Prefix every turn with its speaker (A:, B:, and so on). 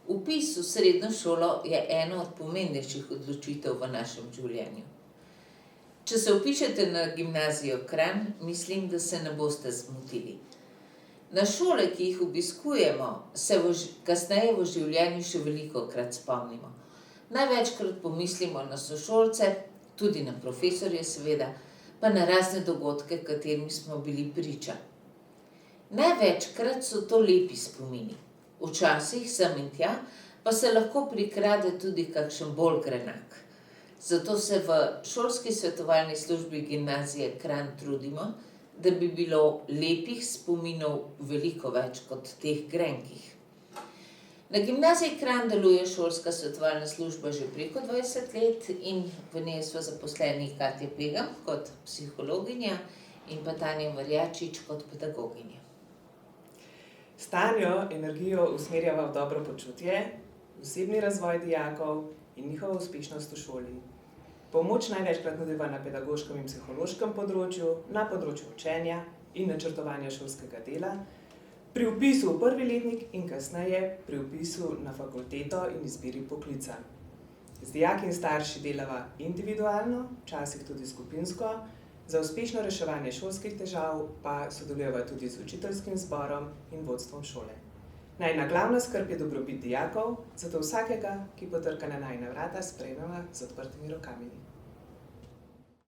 A: Vpis v srednjo šolo je ena od pomembnejših odločitev v našem življenju. Če se vpišete na gimnazijo Kranj, mislim, da se ne boste zmotili. Na šole, ki jih obiskujemo, se kasneje v življenju še velikokrat spomnimo. Največkrat pomislimo na sošolce, tudi na profesorje seveda, pa na razne dogodke, katerim smo bili priča. Največkrat so to lepi spomini. Včasih sem in tja, pa se lahko prikrade tudi kakšen bolj grenak. Zato se v šolski svetovalni službi gimnazije Kranj trudimo, da bi bilo lepih spominov veliko več kot teh grenkih. Na gimnaziji Kranj deluje šolska svetovalna služba že preko 20 let in v njej so zaposleni Katja Pegam kot psihologinja in pa Tanja Marjačič kot pedagoginja.
B: S Tanjo energijo usmerjava v dobro počutje, osebni razvoj dijakov in njihovo uspešnost v šoli. Pomoč največkrat nudiva na pedagoškem in psihološkem področju, na področju učenja in načrtovanja šolskega dela, pri vpisu v prvi letnik in kasneje pri vpisu na fakulteto in izbiri poklica. Z dijaki in starši delava individualno, včasih tudi skupinsko, za uspešno reševanje šolskih težav pa sodelujeva tudi z učiteljskim zborom in vodstvom šole. Najina glavna skrb je dobrobit dijakov, zato vsakega, ki potrka na najina vrata, sprejmeva z odprtimi rokami.